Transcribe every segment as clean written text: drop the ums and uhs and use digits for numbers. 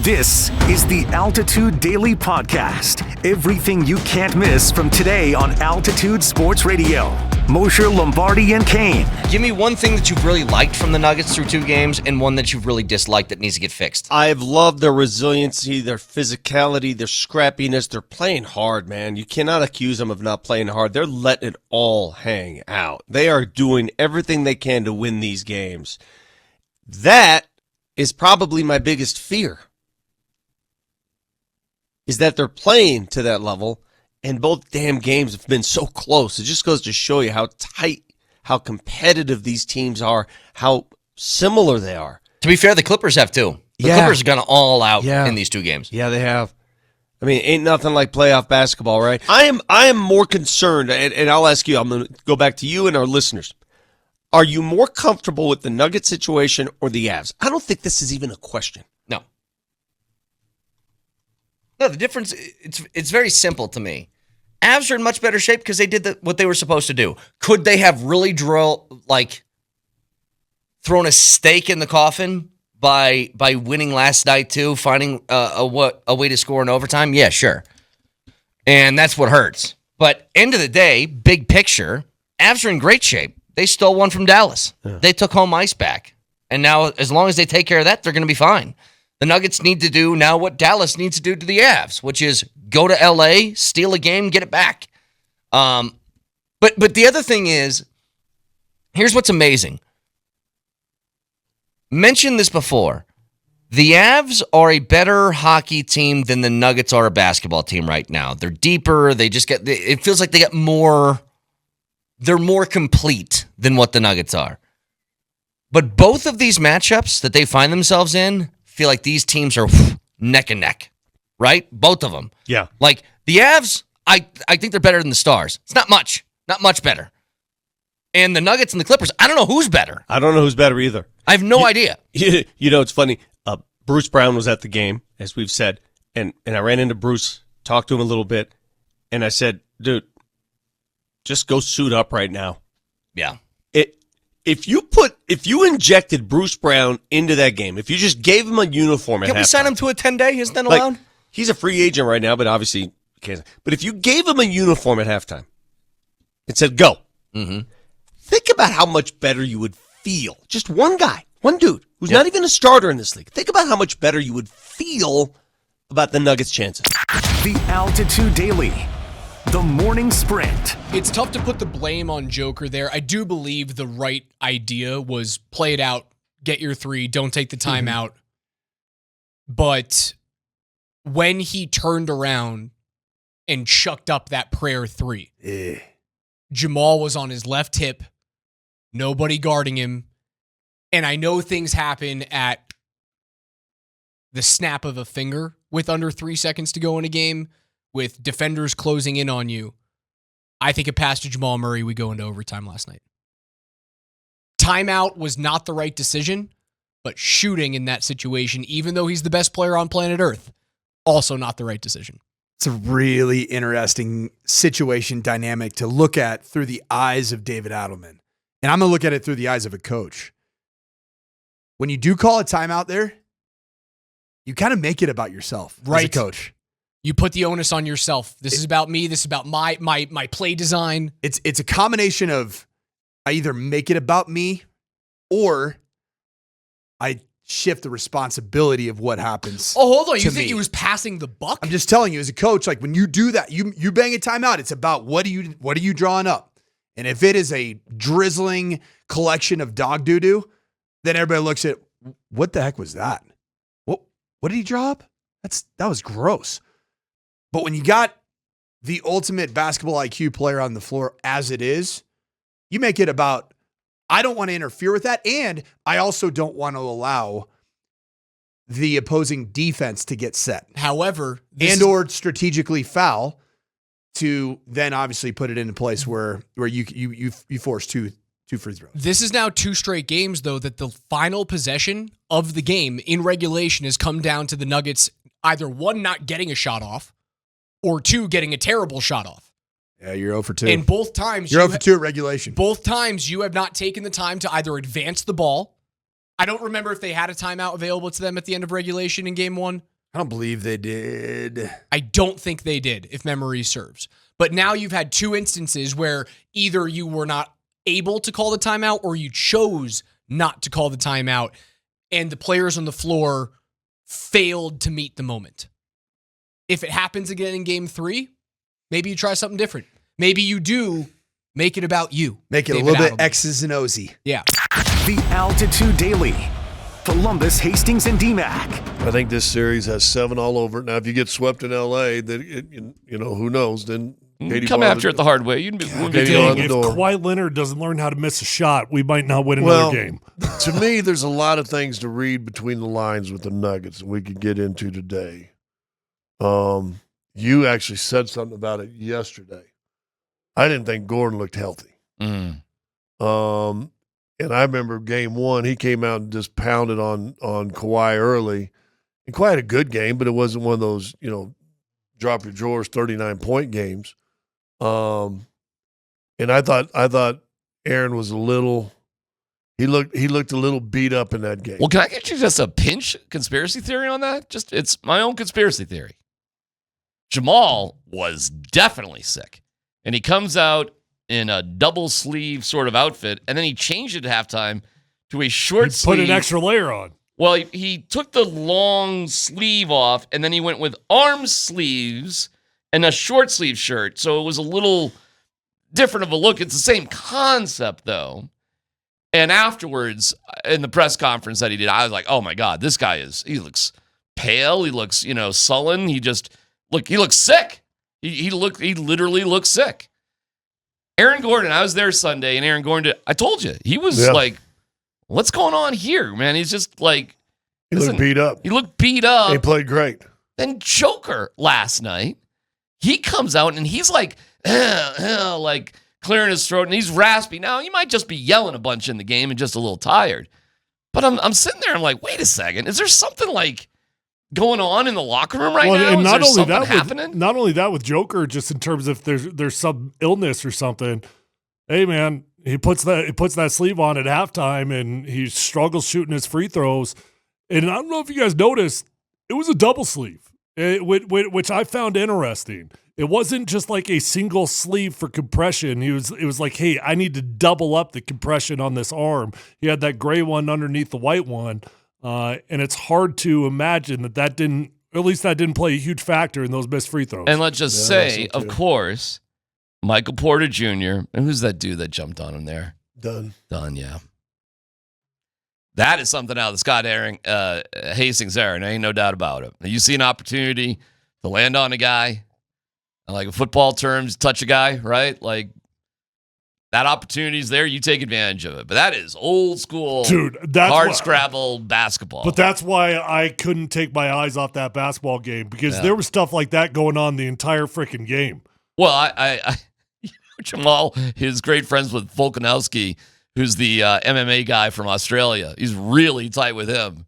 This is the Altitude Daily Podcast. Everything you can't miss from today on Altitude Sports Radio. Mosher, Lombardi, and Kane. Give me one thing that you've really liked from the Nuggets through 2 games and one that you've really disliked that needs to get fixed. I've loved their resiliency, their physicality, their scrappiness. They're playing hard, man. You cannot accuse them of not playing hard. They're letting it all hang out. They are doing everything they can to win these games. That is probably my biggest fear, is that they're playing to that level, and both damn games have been so close. It just goes to show you how tight, how competitive these teams are, how similar they are. To be fair, the Clippers have too. The Clippers have gone all out in these 2 games. Yeah, they have. I mean, ain't nothing like playoff basketball, right? I am more concerned, and I'll ask you, I'm going to go back to you and our listeners. Are you more comfortable with the Nuggets situation or the Avs? I don't think this is even a question. No, the difference, it's very simple to me. Avs are in much better shape because they did what they were supposed to do. Could they have really thrown a stake in the coffin by winning last night too, finding a way to score in overtime? Yeah, sure. And that's what hurts. But end of the day, big picture, Avs are in great shape. They stole one from Dallas. Yeah. They took home ice back. And now, as long as they take care of that, they're going to be fine. The Nuggets need to do now what Dallas needs to do to the Avs, which is go to L.A., steal a game, get it back. But the other thing is, here's what's amazing. Mentioned this before. The Avs are a better hockey team than the Nuggets are a basketball team right now. They're deeper. They just it feels like they get more. They're more complete than what the Nuggets are. But both of these matchups that they find themselves in feel like these teams are neck and neck, right? Both of them. Yeah. Like the Avs, I think they're better than the Stars. It's not much better. And the Nuggets and the Clippers, I don't know who's better. I don't know who's better either. I have no idea. You know, it's funny. Bruce Brown was at the game, as we've said, and I ran into Bruce, talked to him a little bit, and I said, dude, just go suit up right now. Yeah. If you injected Bruce Brown into that game, if you just gave him a uniform at halftime. Can we sign him to a 10-day? Isn't that allowed? He's a free agent right now, but obviously he can't. But if you gave him a uniform at halftime and said, go, think about how much better you would feel. Just one guy, one dude, who's not even a starter in this league. Think about how much better you would feel about the Nuggets' chances. The Altitude Daily. The Morning Sprint. It's tough to put the blame on Joker there. I do believe the right idea was play it out, get your 3, don't take the timeout. But when he turned around and chucked up that prayer 3, Jamal was on his left hip, nobody guarding him. And I know things happen at the snap of a finger with under 3 seconds to go in a game, with defenders closing in on you. I think a pass to Jamal Murray, we go into overtime last night. Timeout was not the right decision, but shooting in that situation, even though he's the best player on planet Earth, also not the right decision. It's a really interesting situation dynamic to look at through the eyes of David Adelman. And I'm going to look at it through the eyes of a coach. When you do call a timeout there, you kind of make it about yourself as a coach. You put the onus on yourself. This is about me. This is about my play design. It's a combination of I either make it about me or I shift the responsibility of what happens. Oh, hold on. You think he was passing the buck? I'm just telling you, as a coach, like when you do that, you bang a timeout, it's about what are you drawing up? And if it is a drizzling collection of dog doo-doo, then everybody looks at, what the heck was that? What did he draw up? That was gross. But when you got the ultimate basketball IQ player on the floor as it is, you make it about, I don't want to interfere with that, and I also don't want to allow the opposing defense to get set. However, or strategically foul to then obviously put it into place where you force two free throws. This is now 2 straight games, though, that the final possession of the game in regulation has come down to the Nuggets either 1, not getting a shot off, or 2, getting a terrible shot off. Yeah, you're 0 for 2. And both times you're 0 for 2 at regulation. Both times you have not taken the time to either advance the ball. I don't remember if they had a timeout available to them at the end of regulation in game 1. I don't believe they did. I don't think they did, if memory serves. But now you've had two instances where either you were not able to call the timeout or you chose not to call the timeout, and the players on the floor failed to meet the moment. If it happens again in game 3, maybe you try something different. Maybe you do make it about you. Make it David a little bit Adelman. X's and O's. Yeah. The Altitude Daily. Columbus, Hastings, and DMAC. I think this series has 7 all over it. Now, if you get swept in L.A., then who knows? Then come after it the hard way. You'd be Dang, on the if door. Kawhi Leonard doesn't learn how to miss a shot, we might not win another game. To me, there's a lot of things to read between the lines with the Nuggets that we could get into today. You actually said something about it yesterday. I didn't think Gordon looked healthy. And I remember game 1, he came out and just pounded on Kawhi early. And Kawhi had a good game, but it wasn't one of those, drop your drawers 39-point games. And I thought Aaron was he looked a little beat up in that game. Well, can I get you just a pinch conspiracy theory on that? It's my own conspiracy theory. Jamal was definitely sick. And he comes out in a double sleeve sort of outfit, and then he changed it at halftime to a short sleeve. Put an extra layer on. Well, he took the long sleeve off, and then he went with arm sleeves and a short sleeve shirt. So it was a little different of a look. It's the same concept, though. And afterwards, in the press conference that he did, I was like, oh, my God, this guy he looks pale. He looks, sullen. He looks sick. He literally looks sick. Aaron Gordon, I was there Sunday, and Aaron Gordon, I told you, he was like, what's going on here, man? He's just like, he looked beat up. He looked beat up. He played great. Then Joker last night, he comes out and he's like, like clearing his throat, and he's raspy. Now, he might just be yelling a bunch in the game and just a little tired. But I'm sitting there, I'm like, wait a second, is there something like going on in the locker room right now? And not is there only something that, happening? not only that with Joker, just in terms of there's some illness or something. Hey man, he puts that sleeve on at halftime and he struggles shooting his free throws. And I don't know if you guys noticed, it was a double sleeve, which I found interesting. It wasn't just like a single sleeve for compression. It was like, hey, I need to double up the compression on this arm. He had that gray one underneath the white one. And it's hard to imagine that didn't play a huge factor in those missed free throws. And let's just say, of course, Michael Porter Jr., and who's that dude that jumped on him there? Done, yeah. That is something out of the Scott Hastings era, and there ain't no doubt about it. You see an opportunity to land on a guy, like in football terms, touch a guy, right? Like, that opportunity's there, you take advantage of it. But that is old school, dude, scrabble basketball. But that's why I couldn't take my eyes off that basketball game, because there was stuff like that going on the entire freaking game. Well, I Jamal is great friends with Volkanovski, who's the MMA guy from Australia. He's really tight with him.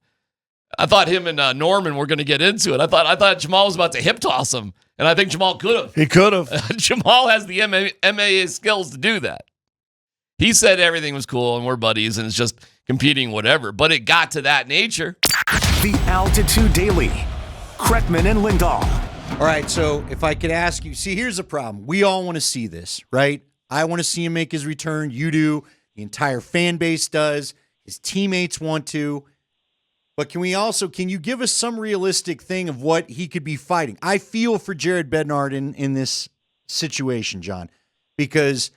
I thought him and Norman were going to get into it. I thought Jamal was about to hip toss him, and I think Jamal could have. He could have. Jamal has the MMA skills to do that. He said everything was cool and we're buddies and it's just competing, whatever. But it got to that nature. The Altitude Daily. Kretman and Lindahl. All right, so if I could ask you, see, here's the problem. We all want to see this, right? I want to see him make his return. You do. The entire fan base does. His teammates want to. But can you give us some realistic thing of what he could be fighting? I feel for Jared Bednar in this situation, John, because,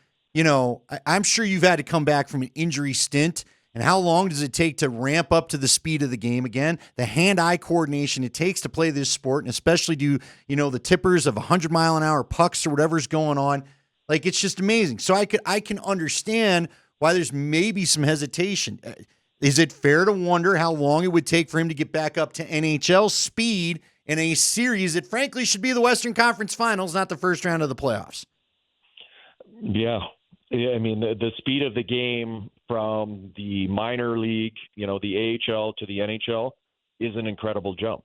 I'm sure you've had to come back from an injury stint. And how long does it take to ramp up to the speed of the game again? The hand-eye coordination it takes to play this sport, and especially do, the tippers of 100-mile-an-hour pucks or whatever's going on. Like, it's just amazing. So I can understand why there's maybe some hesitation. Is it fair to wonder how long it would take for him to get back up to NHL speed in a series that frankly should be the Western Conference Finals, not the first round of the playoffs? Yeah. I mean, the speed of the game from the minor league, the AHL to the NHL is an incredible jump.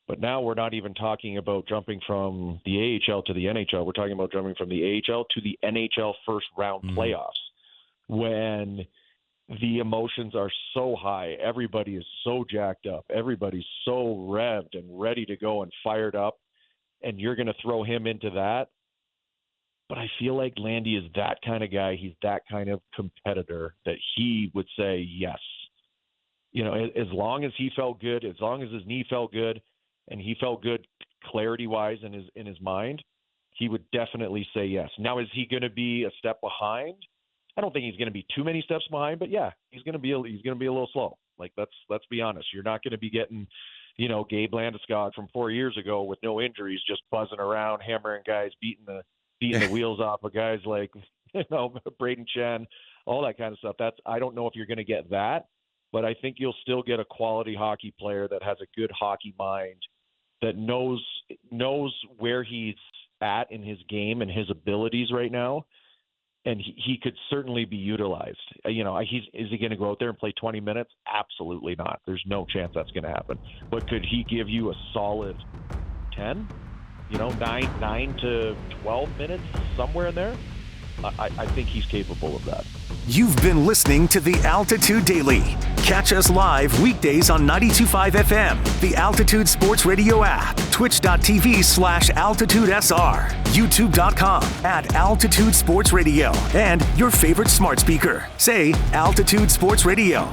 But now we're not even talking about jumping from the AHL to the NHL. We're talking about jumping from the AHL to the NHL first round playoffs. When the emotions are so high. Everybody is so jacked up. Everybody's so revved and ready to go and fired up. And you're going to throw him into that. But I feel like Landy is that kind of guy. He's that kind of competitor that he would say yes. You know, as long as he felt good, as long as his knee felt good, and he felt good clarity-wise in his mind, he would definitely say yes. Now, is he going to be a step behind? I don't think he's going to be too many steps behind, but yeah, he's going to be a little slow. Like let's be honest. You're not going to be getting, you know, Gabe Landeskog from 4 years ago with no injuries, just buzzing around, hammering guys, beating the wheels off of guys like, you know, Braden Chen, all that kind of stuff. I don't know if you're going to get that, but I think you'll still get a quality hockey player that has a good hockey mind, that knows where he's at in his game and his abilities right now. And he could certainly be utilized. You know, is he going to go out there and play 20 minutes? Absolutely not. There's no chance that's going to happen. But could he give you a solid 10? You know, 9 to 12 minutes, somewhere in there? I think he's capable of that. You've been listening to The Altitude Daily. Catch us live weekdays on 92.5 FM, the Altitude Sports Radio app, twitch.tv/AltitudeSR, youtube.com @Altitude Sports Radio, and your favorite smart speaker. Say Altitude Sports Radio.